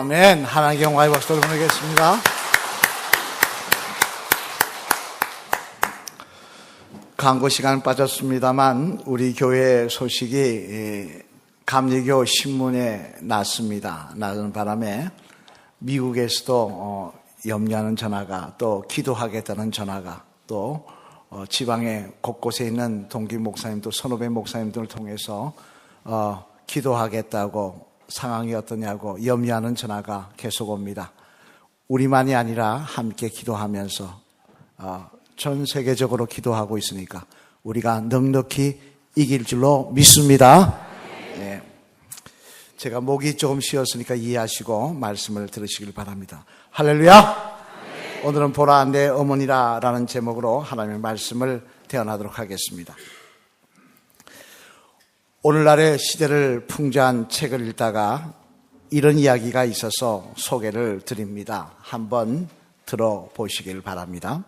아멘. 하나님께 영광의 박수를 보내겠습니다. 광고 시간 빠졌습니다만 우리 교회 소식이 감리교 신문에 났습니다. 나는 바람에 미국에서도 염려하는 전화가, 또 기도하겠다는 전화가, 또 지방의 곳곳에 있는 동기 목사님들, 선후배 목사님들을 통해서 기도하겠다고, 상황이 어떠냐고 염려하는 전화가 계속 옵니다. 우리만이 아니라 함께 기도하면서 전 세계적으로 기도하고 있으니까 우리가 넉넉히 이길 줄로 믿습니다. 네. 제가 목이 조금 쉬었으니까 이해하시고 말씀을 들으시길 바랍니다. 할렐루야! 오늘은 보라 내 어머니라라는 제목으로 하나님의 말씀을 대언하도록 하겠습니다. 오늘날의 시대를 풍자한 책을 읽다가 이런 이야기가 있어서 소개를 드립니다. 한번 들어보시길 바랍니다.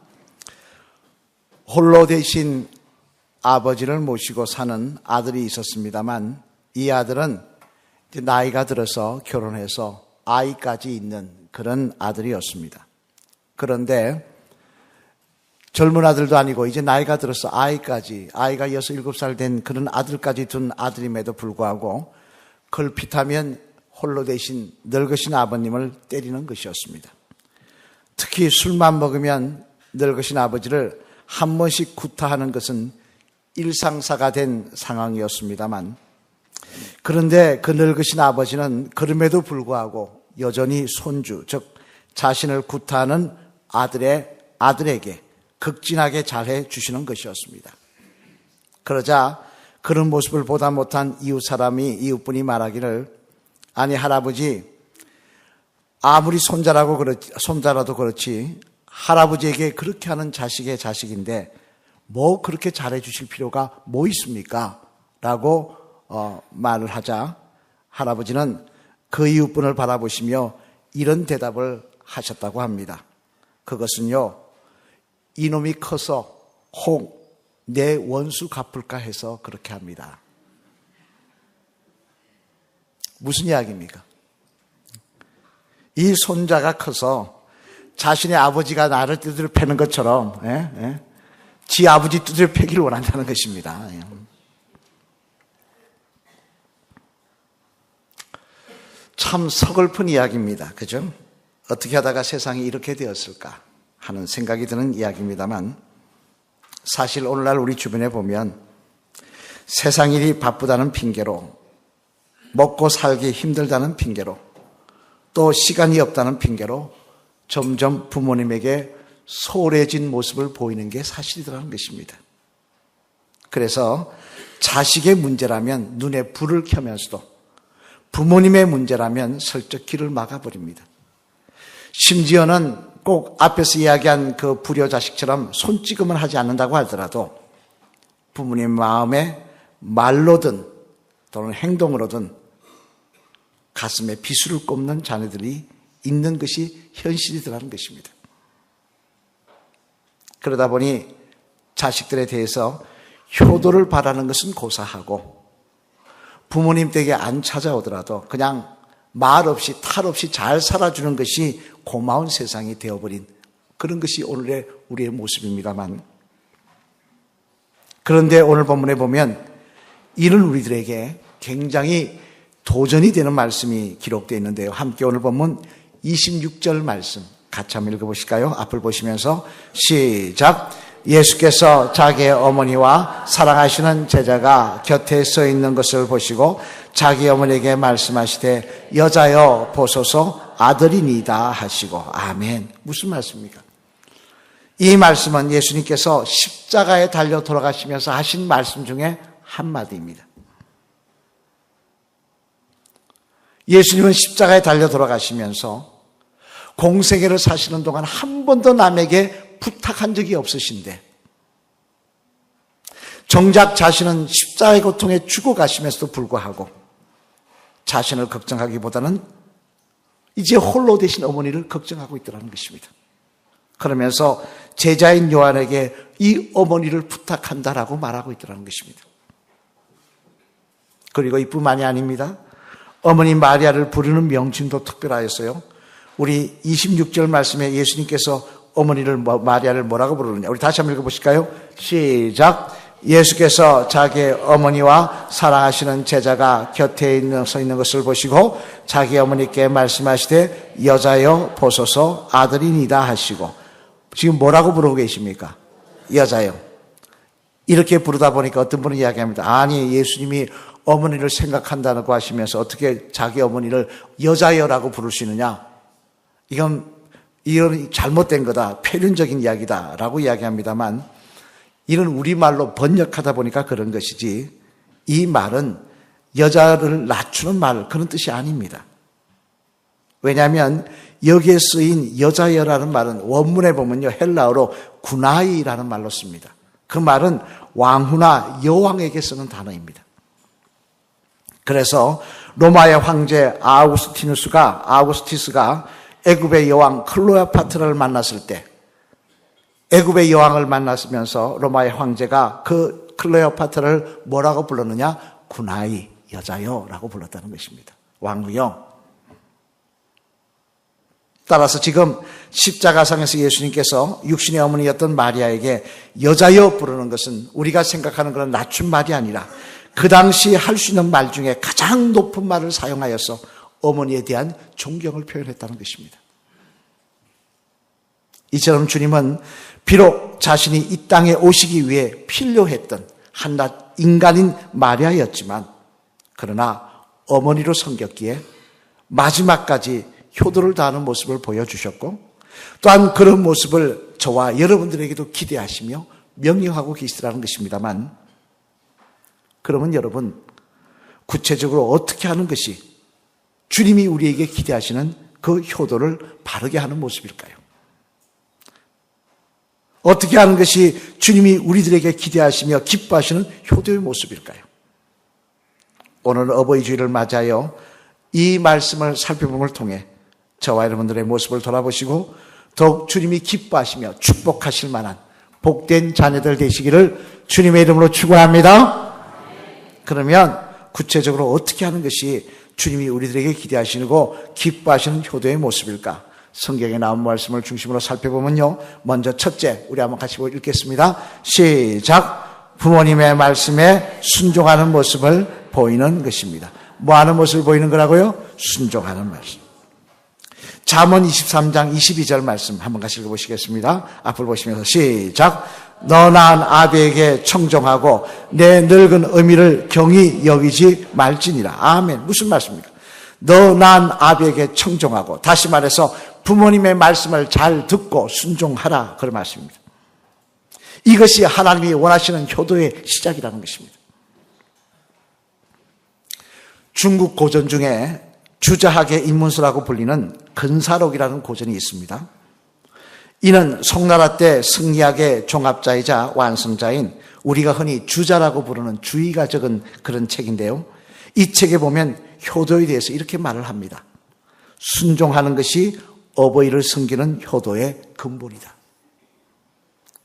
홀로 되신 아버지를 모시고 사는 아들이 있었습니다만 이 아들은 나이가 들어서 결혼해서 아이까지 있는 그런 아들이었습니다. 그런데 젊은 아들도 아니고 이제 나이가 들어서 아이가 6, 7살 된 그런 아들까지 둔 아들임에도 불구하고 걸핏하면 홀로 되신 늙으신 아버님을 때리는 것이었습니다. 특히 술만 먹으면 늙으신 아버지를 한 번씩 구타하는 것은 일상사가 된 상황이었습니다만, 그런데 그 늙으신 아버지는 그럼에도 불구하고 여전히 손주, 즉 자신을 구타하는 아들에게 극진하게 잘해 주시는 것이었습니다. 그러자 그런 모습을 보다 못한 이웃분이 말하기를, 아니 할아버지, 아무리 손자라도 그렇지 할아버지에게 그렇게 하는 자식의 자식인데 뭐 그렇게 잘해 주실 필요가 뭐 있습니까? 라고 말을 하자 할아버지는 그 이웃분을 바라보시며 이런 대답을 하셨다고 합니다. 그것은요, 이놈이 커서 혹 내 원수 갚을까 해서 그렇게 합니다. 무슨 이야기입니까? 이 손자가 커서 자신의 아버지가 나를 두드려 패는 것처럼 지 아버지 두드려 패기를 원한다는 것입니다. 참 서글픈 이야기입니다. 그죠? 어떻게 하다가 세상이 이렇게 되었을까 하는 생각이 드는 이야기입니다만, 사실 오늘날 우리 주변에 보면 세상 일이 바쁘다는 핑계로, 먹고 살기 힘들다는 핑계로, 또 시간이 없다는 핑계로 점점 부모님에게 소홀해진 모습을 보이는 게 사실이라는 것입니다. 그래서 자식의 문제라면 눈에 불을 켜면서도 부모님의 문제라면 슬쩍 귀를 막아버립니다. 심지어는 꼭 앞에서 이야기한 그 불효자식처럼 손찌검을 하지 않는다고 하더라도 부모님 마음에 말로든 또는 행동으로든 가슴에 비수를 꼽는 자녀들이 있는 것이 현실이더라는 것입니다. 그러다 보니 자식들에 대해서 효도를 바라는 것은 고사하고 부모님 댁에 안 찾아오더라도 그냥 말 없이 탈 없이 잘 살아주는 것이 고마운 세상이 되어버린 그런 것이 오늘의 우리의 모습입니다만, 그런데 오늘 본문에 보면 이런 우리들에게 굉장히 도전이 되는 말씀이 기록되어 있는데요. 함께 오늘 본문 26절 말씀 같이 한번 읽어보실까요? 앞을 보시면서 시작. 예수께서 자기의 어머니와 사랑하시는 제자가 곁에 서 있는 것을 보시고 자기 어머니에게 말씀하시되 여자여 보소서 아들이니다 하시고. 아멘. 무슨 말씀입니까? 이 말씀은 예수님께서 십자가에 달려 돌아가시면서 하신 말씀 중에 한마디입니다. 예수님은 십자가에 달려 돌아가시면서 공생애를 사시는 동안 한 번도 남에게 부탁한 적이 없으신데, 정작 자신은 십자가의 고통에 죽어가시면서도 불구하고 자신을 걱정하기보다는 이제 홀로 되신 어머니를 걱정하고 있더라는 것입니다. 그러면서 제자인 요한에게 이 어머니를 부탁한다라고 말하고 있더라는 것입니다. 그리고 이뿐만이 아닙니다. 어머니 마리아를 부르는 명칭도 특별하였어요. 우리 26절 말씀에 예수님께서 어머니를 마리아를 뭐라고 부르느냐. 우리 다시 한번 읽어보실까요? 시작. 예수께서 자기의 어머니와 사랑하시는 제자가 곁에 서 있는 것을 보시고 자기 어머니께 말씀하시되 여자여 보소서 아들이니다 하시고, 지금 뭐라고 부르고 계십니까? 여자여. 이렇게 부르다 보니까 어떤 분은 이야기합니다. 아니, 예수님이 어머니를 생각한다고 하시면서 어떻게 자기 어머니를 여자여라고 부를 수 있느냐? 이건 잘못된 거다. 표현적인 이야기다라고 이야기합니다만, 이런 우리말로 번역하다 보니까 그런 것이지, 이 말은 여자를 낮추는 말, 그런 뜻이 아닙니다. 왜냐하면 여기에 쓰인 여자여라는 말은 원문에 보면요, 헬라어로 구나이라는 말로 씁니다. 그 말은 왕후나 여왕에게 쓰는 단어입니다. 그래서 로마의 황제 아우구스티스가 애굽의 여왕 클레오파트라를 만났을 때, 애굽의 여왕을 만났으면서 로마의 황제가 그 클레오파트라를 뭐라고 불렀느냐? 구나이, 여자여라고 불렀다는 것입니다. 왕후여. 따라서 지금 십자가상에서 예수님께서 육신의 어머니였던 마리아에게 여자여 부르는 것은 우리가 생각하는 그런 낮춘 말이 아니라 그 당시 할 수 있는 말 중에 가장 높은 말을 사용하여서 어머니에 대한 존경을 표현했다는 것입니다. 이처럼 주님은 비록 자신이 이 땅에 오시기 위해 필요했던 한낱 인간인 마리아였지만, 그러나 어머니로 섬겼기에 마지막까지 효도를 다하는 모습을 보여주셨고, 또한 그런 모습을 저와 여러분들에게도 기대하시며 명령하고 계시더라는 것입니다만, 그러면 여러분, 구체적으로 어떻게 하는 것이 주님이 우리에게 기대하시는 그 효도를 바르게 하는 모습일까요? 어떻게 하는 것이 주님이 우리들에게 기대하시며 기뻐하시는 효도의 모습일까요? 오늘 어버이 주일을 맞아요, 이 말씀을 살펴봄을 통해 저와 여러분들의 모습을 돌아보시고 더욱 주님이 기뻐하시며 축복하실 만한 복된 자녀들 되시기를 주님의 이름으로 축원합니다. 그러면 구체적으로 어떻게 하는 것이 주님이 우리들에게 기대하시고 기뻐하시는 효도의 모습일까? 성경에 나온 말씀을 중심으로 살펴보면요, 먼저 첫째, 우리 한번 같이 읽겠습니다. 시작. 부모님의 말씀에 순종하는 모습을 보이는 것입니다. 뭐 하는 모습을 보이는 거라고요? 순종하는 말씀. 잠언 23장 22절 말씀 한번 같이 읽어보시겠습니다. 앞을 보시면서 시작. 너 낳은 아비에게 청정하고 내 늙은 어미를 경히 여기지 말지니라. 아멘. 무슨 말씀입니까? 너 낳은 아비에게 청정하고, 다시 말해서 부모님의 말씀을 잘 듣고 순종하라, 그런 말씀입니다. 이것이 하나님이 원하시는 효도의 시작이라는 것입니다. 중국 고전 중에 주자학의 인문서라고 불리는 근사록이라는 고전이 있습니다. 이는 송나라 때 승리학의 종합자이자 완성자인 우리가 흔히 주자라고 부르는 주의가 적은 그런 책인데요, 이 책에 보면 효도에 대해서 이렇게 말을 합니다. 순종하는 것이 어버이를 섬기는 효도의 근본이다.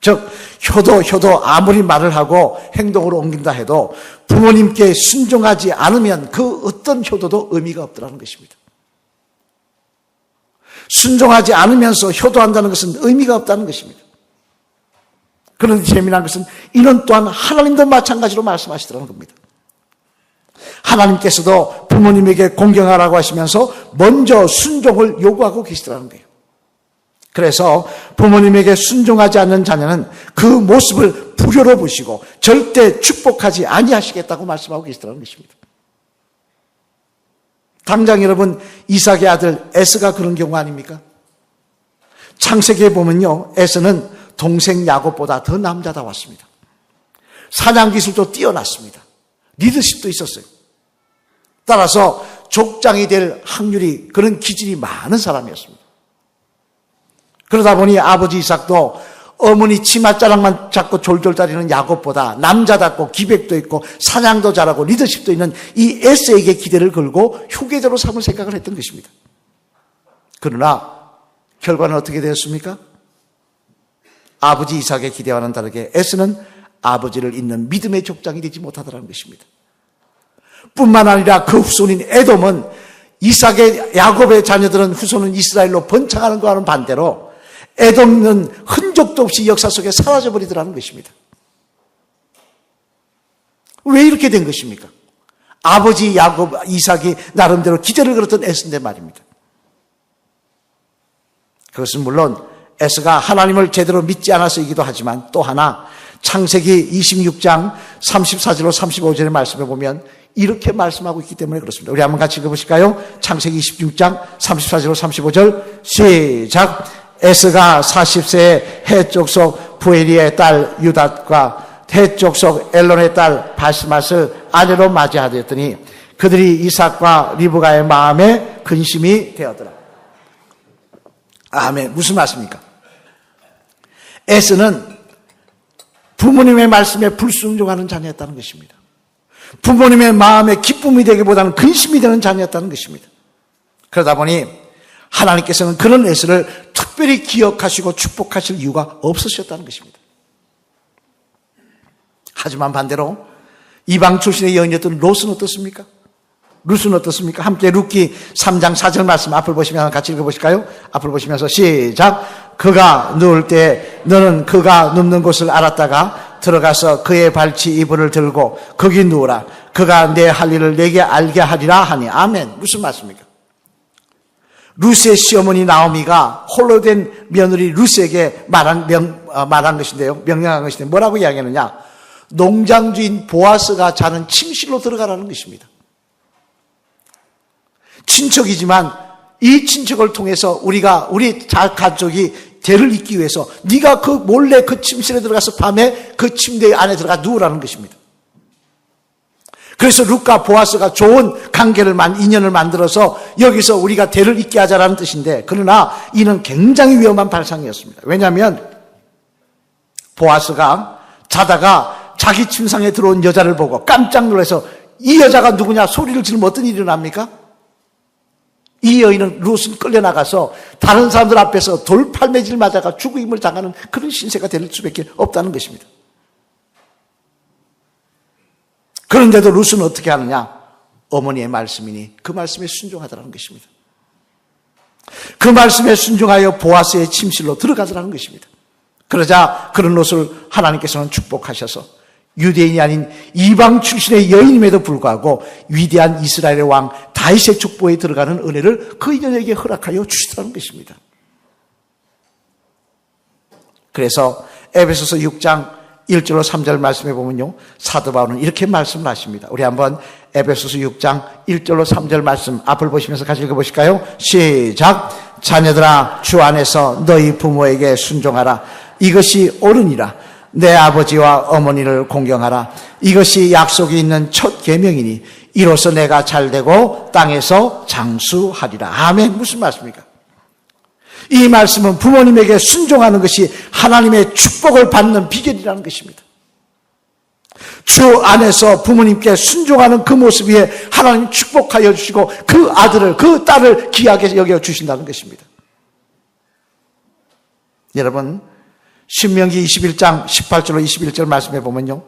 즉 효도 아무리 말을 하고 행동으로 옮긴다 해도 부모님께 순종하지 않으면 그 어떤 효도도 의미가 없다는 것입니다. 순종하지 않으면서 효도한다는 것은 의미가 없다는 것입니다. 그런데 재미난 것은 이는 또한 하나님도 마찬가지로 말씀하시더라는 겁니다. 하나님께서도 부모님에게 공경하라고 하시면서 먼저 순종을 요구하고 계시더라는 거예요. 그래서 부모님에게 순종하지 않는 자녀는 그 모습을 불효로 보시고 절대 축복하지 아니하시겠다고 말씀하고 계시더라는 것입니다. 당장 여러분, 이삭의 아들 에스가 그런 경우 아닙니까? 창세기에 보면요, 에스는 동생 야곱보다 더 남자다웠습니다. 사냥 기술도 뛰어났습니다. 리더십도 있었어요. 따라서 족장이 될 확률이, 그런 기질이 많은 사람이었습니다. 그러다 보니 아버지 이삭도 어머니 치맛자락만 잡고 졸졸다리는 야곱보다 남자답고 기백도 있고 사냥도 잘하고 리더십도 있는 이 에스에게 기대를 걸고 후계자로 삼을 생각을 했던 것입니다. 그러나 결과는 어떻게 되었습니까? 아버지 이삭의 기대와는 다르게 에스는 아버지를 잇는 믿음의 족장이 되지 못하더라는 것입니다. 뿐만 아니라 그 후손인 에돔은 이삭의 야곱의 자녀들은 후손은 이스라엘로 번창하는 것과는 반대로 에돔은 흔적도 없이 역사 속에 사라져버리더라는 것입니다. 왜 이렇게 된 것입니까? 아버지 야곱, 이삭이 나름대로 기대를 걸었던 에스인데 말입니다. 그것은 물론 에스가 하나님을 제대로 믿지 않아서이기도 하지만 또 하나 창세기 26장 34절로 35절의 말씀에 보면 이렇게 말씀하고 있기 때문에 그렇습니다. 우리 한번 같이 읽어보실까요? 창세기 26장 34절로 35절 시작. 에스가 40세에 해쪽 속 부에리의 딸 유닷과 해쪽 속 엘론의 딸 바스맛을 아내로 맞이하였더니 그들이 이삭과 리브가의 마음에 근심이 되었더라. 아멘. 무슨 말씀입니까? 에스는 부모님의 말씀에 불순종하는 자녀였다는 것입니다. 부모님의 마음에 기쁨이 되기보다는 근심이 되는 자녀였다는 것입니다. 그러다 보니 하나님께서는 그런 에스를 특별히 기억하시고 축복하실 이유가 없으셨다는 것입니다. 하지만 반대로 이방 출신의 여인이었던 롯은 어떻습니까? 룻은 어떻습니까? 함께 룻기 3장 4절 말씀 앞을 보시면서 같이 읽어보실까요? 앞을 보시면서 시작. 그가 누울 때 너는 그가 눕는 곳을 알았다가 들어가서 그의 발치 이불을 들고 거기 누우라. 그가 내 할 일을 내게 알게 하리라 하니. 아멘. 무슨 말씀입니까? 룻의 시어머니 나오미가 홀로 된 며느리 룻에게 말한 것인데요. 명령한 것인데 뭐라고 이야기하느냐? 농장주인 보아스가 자는 침실로 들어가라는 것입니다. 친척이지만 이 친척을 통해서 우리 가족이 대를 잇기 위해서 네가 그 몰래 그 침실에 들어가서 밤에 그 침대 안에 들어가 누우라는 것입니다. 그래서 룻과 보아스가 좋은 관계를 인연을 만들어서 여기서 우리가 대를 잇게 하자라는 뜻인데, 그러나 이는 굉장히 위험한 발상이었습니다. 왜냐하면 보아스가 자다가 자기 침상에 들어온 여자를 보고 깜짝 놀라서 이 여자가 누구냐 소리를 지르면 어떤 일이 일어납니까? 이 여인은 룻은 끌려나가서 다른 사람들 앞에서 돌팔매질 맞아가 죽임을 당하는 그런 신세가 될 수밖에 없다는 것입니다. 그런데도 룻은 어떻게 하느냐? 어머니의 말씀이니 그 말씀에 순종하더라는 것입니다. 그 말씀에 순종하여 보아스의 침실로 들어가더라는 것입니다. 그러자 그런 룻을 하나님께서는 축복하셔서 유대인이 아닌 이방 출신의 여인임에도 불구하고 위대한 이스라엘의 왕 다윗의 족보에 들어가는 은혜를 그 인연에게 허락하여 주시더라는 것입니다. 그래서 에베소서 6장 1절로 3절 말씀해 보면요, 사도 바울은 이렇게 말씀을 하십니다. 우리 한번 에베소서 6장 1절로 3절 말씀 앞을 보시면서 같이 읽어보실까요? 시작. 자녀들아 주 안에서 너희 부모에게 순종하라. 이것이 옳으니라. 내 아버지와 어머니를 공경하라. 이것이 약속이 있는 첫 계명이니 이로써 내가 잘되고 땅에서 장수하리라. 아멘. 무슨 말씀입니까? 이 말씀은 부모님에게 순종하는 것이 하나님의 축복을 받는 비결이라는 것입니다. 주 안에서 부모님께 순종하는 그 모습 위에 하나님 축복하여 주시고 그 아들을, 그 딸을 귀하게 여겨 주신다는 것입니다. 여러분, 신명기 21장 18절로 21절 말씀해 보면요,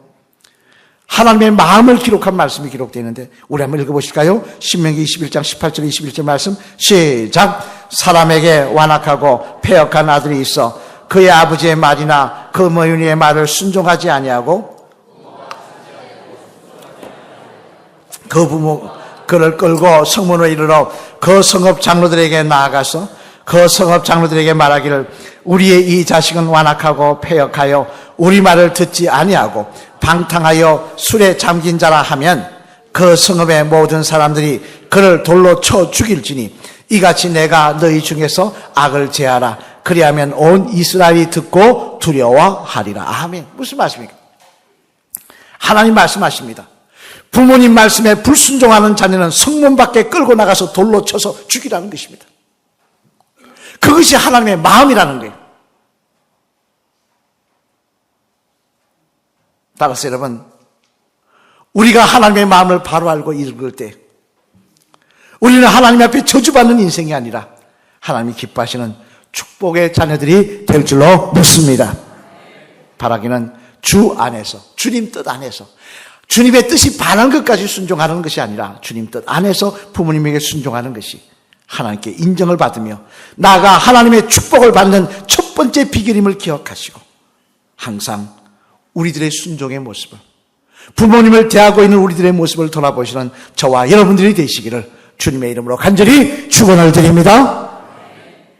하나님의 마음을 기록한 말씀이 기록되어 있는데 우리 한번 읽어보실까요? 신명기 21장 18절 21절 말씀 시작. 사람에게 완악하고 패역한 아들이 있어 그의 아버지의 말이나 그 어머니의 말을 순종하지 아니하고 그 부모 그를 끌고 성문에 이르러 그 성읍 장로들에게 나아가서 그 성읍 장로들에게 말하기를 우리의 이 자식은 완악하고 패역하여 우리 말을 듣지 아니하고 방탕하여 술에 잠긴 자라 하면 그 성읍의 모든 사람들이 그를 돌로 쳐 죽일지니 이같이 내가 너희 중에서 악을 제하라. 그리하면 온 이스라엘이 듣고 두려워하리라. 아멘. 무슨 말씀입니까? 하나님 말씀하십니다. 부모님 말씀에 불순종하는 자녀는 성문 밖에 끌고 나가서 돌로 쳐서 죽이라는 것입니다. 그것이 하나님의 마음이라는 거예요. 따라서 여러분, 우리가 하나님의 마음을 바로 알고 읽을 때 우리는 하나님 앞에 저주받는 인생이 아니라 하나님이 기뻐하시는 축복의 자녀들이 될 줄로 믿습니다. 바라기는 주 안에서, 주님 뜻 안에서 주님의 뜻이 반한 것까지 순종하는 것이 아니라 주님 뜻 안에서 부모님에게 순종하는 것이 하나님께 인정을 받으며 나아가 하나님의 축복을 받는 첫 번째 비결임을 기억하시고 항상 우리들의 순종의 모습을, 부모님을 대하고 있는 우리들의 모습을 돌아보시는 저와 여러분들이 되시기를 주님의 이름으로 간절히 축원을 드립니다.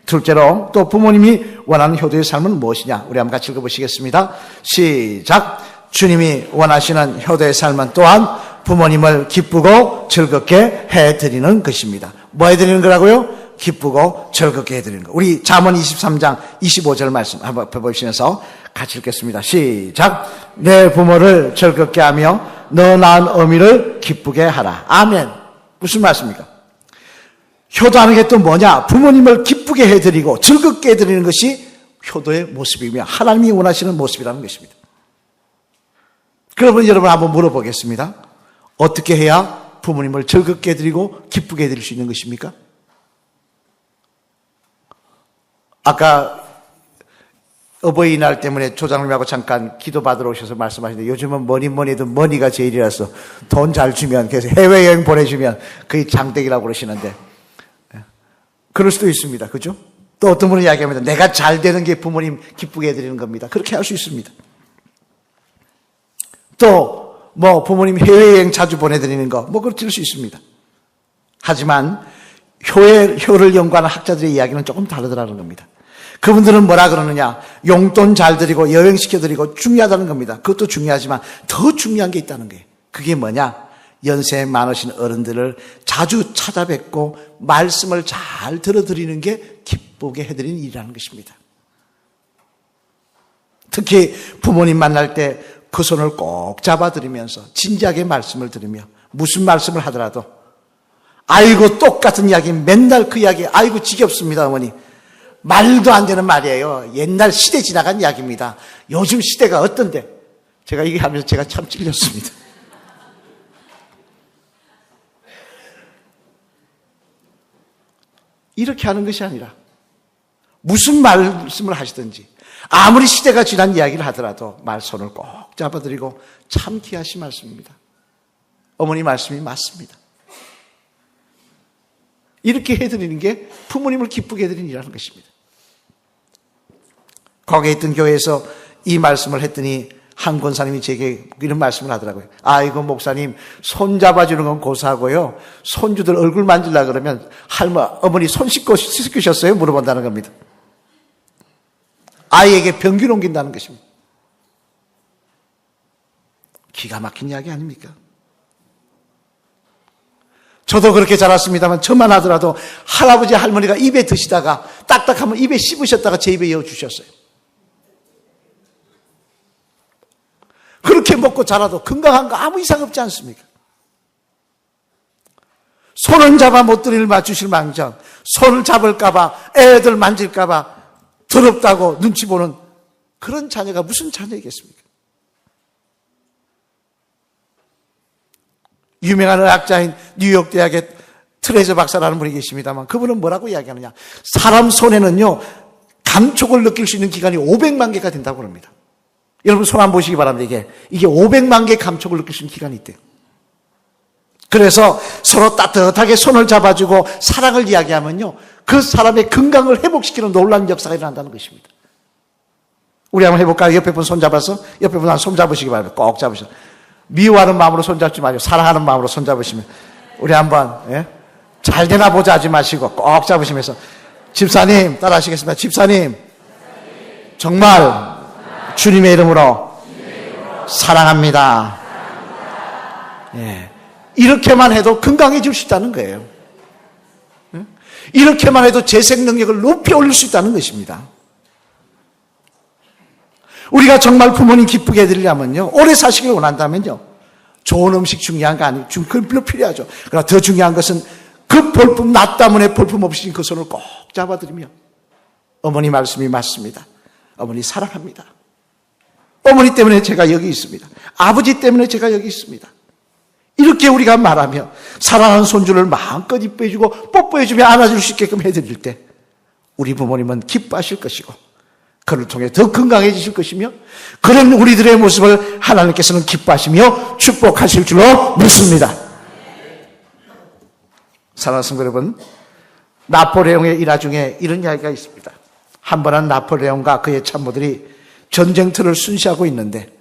둘째로 또 부모님이 원하는 효도의 삶은 무엇이냐? 우리 한번 같이 읽어보시겠습니다. 시작. 주님이 원하시는 효도의 삶은 또한 부모님을 기쁘고 즐겁게 해드리는 것입니다. 뭐 해드리는 거라고요? 기쁘고 즐겁게 해드리는 것. 우리 잠언 23장 25절 말씀 한번 보시면서 같이 읽겠습니다. 시작. 내 부모를 즐겁게 하며 너 낳은 어미를 기쁘게 하라. 아멘. 무슨 말씀입니까? 효도하는 게 또 뭐냐? 부모님을 기쁘게 해드리고 즐겁게 해드리는 것이 효도의 모습이며 하나님이 원하시는 모습이라는 것입니다. 그러면 여러분 한번 물어보겠습니다. 어떻게 해야 부모님을 즐겁게 해드리고 기쁘게 해드릴 수 있는 것입니까? 아까 어버이날 때문에 조장님하고 잠깐 기도받으러 오셔서 말씀하시는데 요즘은 뭐니 해도 머니가 제일이라서 돈 잘 주면, 그래서 해외여행 보내주면 거의 장땡이라고 그러시는데 그럴 수도 있습니다. 그죠? 또 어떤 분은 이야기합니다. 내가 잘 되는 게 부모님 기쁘게 해드리는 겁니다. 그렇게 할 수 있습니다. 또 뭐 부모님 해외여행 자주 보내드리는 거 뭐 그렇게 될 수 있습니다. 하지만 효를 연구하는 학자들의 이야기는 조금 다르더라는 겁니다. 그분들은 뭐라 그러느냐? 용돈 잘 드리고 여행시켜드리고 중요하다는 겁니다. 그것도 중요하지만 더 중요한 게 있다는 거예요. 그게 뭐냐? 연세 많으신 어른들을 자주 찾아뵙고 말씀을 잘 들어드리는 게 기쁘게 해드리는 일이라는 것입니다. 특히 부모님 만날 때 그 손을 꼭 잡아드리면서 진지하게 말씀을 들으며 무슨 말씀을 하더라도 아이고 똑같은 이야기 맨날 그 이야기 아이고 지겹습니다 어머니. 말도 안 되는 말이에요. 옛날 시대 지나간 이야기입니다. 요즘 시대가 어떤데? 제가 이게 하면서 제가 참 찔렸습니다. 이렇게 하는 것이 아니라 무슨 말씀을 하시든지 아무리 시대가 지난 이야기를 하더라도 말손을 꼭 잡아드리고 참 귀하신 말씀입니다. 어머니 말씀이 맞습니다. 이렇게 해드리는 게 부모님을 기쁘게 해드리는 일이라는 것입니다. 거기에 있던 교회에서 이 말씀을 했더니 한 권사님이 제게 이런 말씀을 하더라고요. 아이고 목사님 손 잡아주는 건 고사하고요. 손주들 얼굴 만지려고 그러면 어머니 손 씻으셨어요? 물어본다는 겁니다. 아이에게 병균 옮긴다는 것입니다. 기가 막힌 이야기 아닙니까? 저도 그렇게 자랐습니다만 저만 하더라도 할아버지 할머니가 입에 드시다가 딱딱하면 입에 씹으셨다가 제 입에 이어주셨어요. 그렇게 먹고 자라도 건강한 거 아무 이상 없지 않습니까? 손은 잡아 못 들이를 맞추실 망정 손을 잡을까봐 애들 만질까봐 더럽다고 눈치 보는 그런 자녀가 무슨 자녀이겠습니까? 유명한 의학자인 뉴욕 대학의 트레저 박사라는 분이 계십니다만 그분은 뭐라고 이야기하느냐? 사람 손에는요 감촉을 느낄 수 있는 기간이 500만 개가 된다고 합니다. 여러분 손 한번 보시기 바랍니다. 이게 500만 개의 감촉을 느낄 수 있는 기간이 있대요. 그래서 서로 따뜻하게 손을 잡아주고 사랑을 이야기하면요 그 사람의 건강을 회복시키는 놀라운 역사가 일어난다는 것입니다. 우리 한번 해볼까요? 옆에 분 손 잡아서 옆에 분 손 잡으시기 바랍니다. 꼭 잡으셔. 미워하는 마음으로 손 잡지 마시고 사랑하는 마음으로 손 잡으시면 우리 한번 잘 되나 보자 하지 마시고 꼭 잡으시면서 집사님 따라 하시겠습니다. 집사님 정말 주님의 이름으로 사랑합니다. 이렇게만 해도 건강해질 수 있다는 거예요. 이렇게만 해도 재생 능력을 높이 올릴 수 있다는 것입니다. 우리가 정말 부모님 기쁘게 해드리려면요 오래 사시길 원한다면요 좋은 음식 중요한 거 아니에요. 그건 필요하죠. 그러나 더 중요한 것은 그 볼품 나 때문에 볼품 없으신 그 손을 꼭 잡아드리며 어머니 말씀이 맞습니다. 어머니 사랑합니다. 어머니 때문에 제가 여기 있습니다. 아버지 때문에 제가 여기 있습니다. 이렇게 우리가 말하며 사랑하는 손주를 마음껏 이뻐해주고 뽀뽀해주며 안아줄 수 있게끔 해드릴 때 우리 부모님은 기뻐하실 것이고 그를 통해 더 건강해지실 것이며 그런 우리들의 모습을 하나님께서는 기뻐하시며 축복하실 줄로 믿습니다. 사랑하는 성도 여러분, 나폴레옹의 일화 중에 이런 이야기가 있습니다. 한 번은 나폴레옹과 그의 참모들이 전쟁터를 순시하고 있는데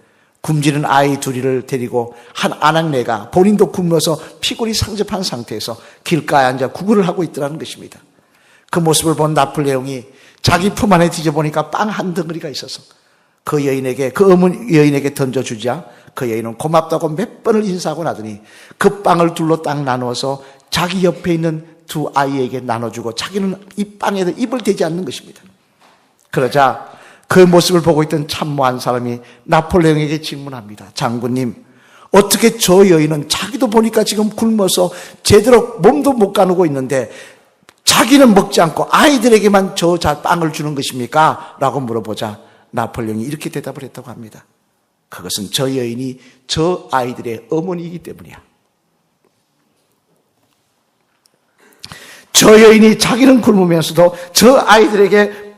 굶주린 아이 둘이를 데리고 한 아낙네가 본인도 굶어서 피골이 상접한 상태에서 길가에 앉아 구걸을 하고 있더라는 것입니다. 그 모습을 본 나폴레옹이 자기 품 안에 뒤져보니까 빵 한 덩어리가 있어서 그 어머니 여인에게 던져주자 그 여인은 고맙다고 몇 번을 인사하고 나더니 그 빵을 둘로 딱 나누어서 자기 옆에 있는 두 아이에게 나눠주고 자기는 이 빵에 입을 대지 않는 것입니다. 그러자 그 모습을 보고 있던 참모 한 사람이 나폴레옹에게 질문합니다. 장군님, 어떻게 저 여인은 자기도 보니까 지금 굶어서 제대로 몸도 못 가누고 있는데 자기는 먹지 않고 아이들에게만 저 빵을 주는 것입니까? 라고 물어보자 나폴레옹이 이렇게 대답을 했다고 합니다. 그것은 저 여인이 저 아이들의 어머니이기 때문이야. 저 여인이 자기는 굶으면서도 저 아이들에게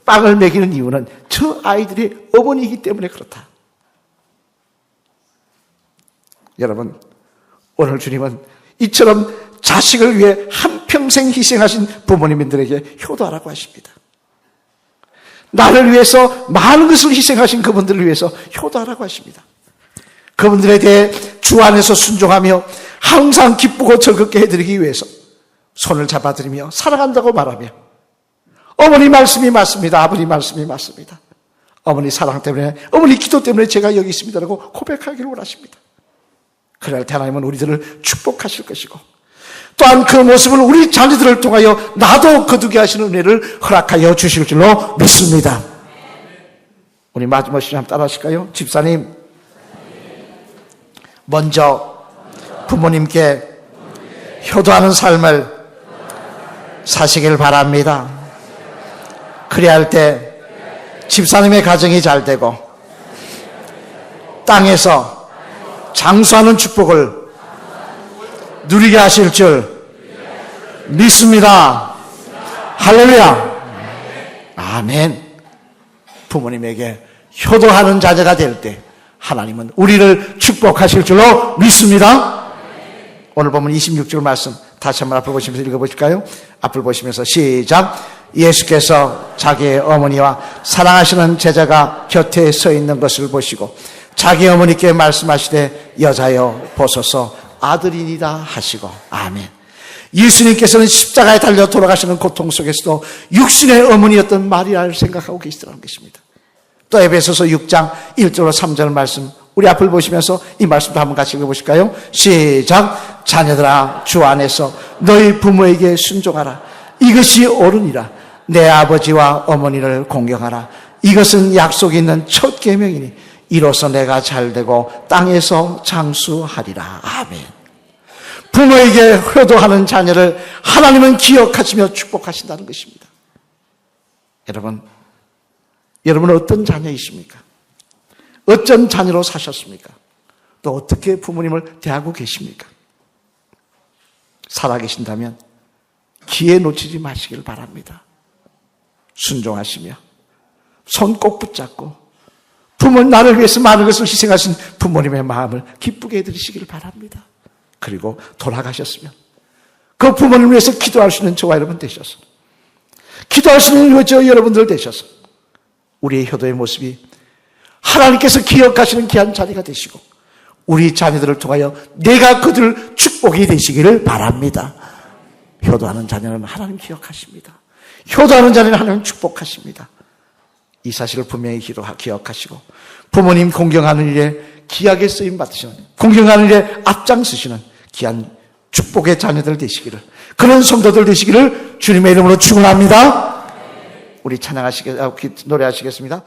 빵을 먹이는 이유는 저 아이들의 어머니이기 때문에 그렇다. 여러분, 오늘 주님은 이처럼 자식을 위해 한평생 희생하신 부모님들에게 효도하라고 하십니다. 나를 위해서 많은 것을 희생하신 그분들을 위해서 효도하라고 하십니다. 그분들에 대해 주 안에서 순종하며 항상 기쁘고 즐겁게 해드리기 위해서 손을 잡아드리며 사랑한다고 말하며 어머니 말씀이 맞습니다. 아버지 말씀이 맞습니다. 어머니 사랑 때문에, 어머니 기도 때문에 제가 여기 있습니다라고 고백하기를 원하십니다. 그럴 때 하나님은 우리들을 축복하실 것이고 또한 그 모습을 우리 자녀들을 통하여 나도 거두게 하시는 은혜를 허락하여 주실 줄로 믿습니다. 우리 마지막 시간 한번 따라 하실까요? 집사님, 먼저 부모님께 효도하는 삶을 사시길 바랍니다. 그래야 할 때 집사님의 가정이 잘 되고 땅에서 장수하는 축복을 누리게 하실 줄 믿습니다. 할렐루야. 아멘. 부모님에게 효도하는 자녀가 될 때 하나님은 우리를 축복하실 줄로 믿습니다. 오늘 보면 26절 말씀 다시 한번 앞을 보시면서 읽어보실까요? 앞을 보시면서 시작. 예수께서 자기의 어머니와 사랑하시는 제자가 곁에 서 있는 것을 보시고 자기 어머니께 말씀하시되 여자여 보소서 아들이니라 하시고. 아멘. 예수님께서는 십자가에 달려 돌아가시는 고통 속에서도 육신의 어머니였던 마리아를 생각하고 계시더라는 것입니다. 또 에베소서 6장 1절로 3절 말씀 우리 앞을 보시면서 이 말씀도 한번 같이 읽어보실까요? 시작. 자녀들아 주 안에서 너희 부모에게 순종하라. 이것이 옳으니라. 내 아버지와 어머니를 공경하라. 이것은 약속이 있는 첫 계명이니 이로써 내가 잘되고 땅에서 장수하리라. 아멘. 부모에게 효도하는 자녀를 하나님은 기억하시며 축복하신다는 것입니다. 여러분은 어떤 자녀이십니까? 어떤 자녀로 사셨습니까? 또 어떻게 부모님을 대하고 계십니까? 살아계신다면 기회 놓치지 마시길 바랍니다. 순종하시며 손 꼭 붙잡고 나를 위해서 많은 것을 희생하신 부모님의 마음을 기쁘게 해드리시기를 바랍니다. 그리고 돌아가셨으면 그 부모님을 위해서 기도할 수 있는 저와 여러분 되셔서 기도할 수 있는 저 여러분들 되셔서 우리의 효도의 모습이 하나님께서 기억하시는 귀한 자리가 되시고 우리 자녀들을 통하여 내가 그들 축복이 되시기를 바랍니다. 효도하는 자녀는 하나님 기억하십니다. 효도하는 자녀는 하나님 축복하십니다. 이 사실을 분명히 기억하시고 부모님 공경하는 일에 귀하게 쓰임 받으시는, 공경하는 일에 앞장서시는 귀한 축복의 자녀들 되시기를, 그런 성도들 되시기를 주님의 이름으로 축원합니다. 우리 노래하시겠습니다.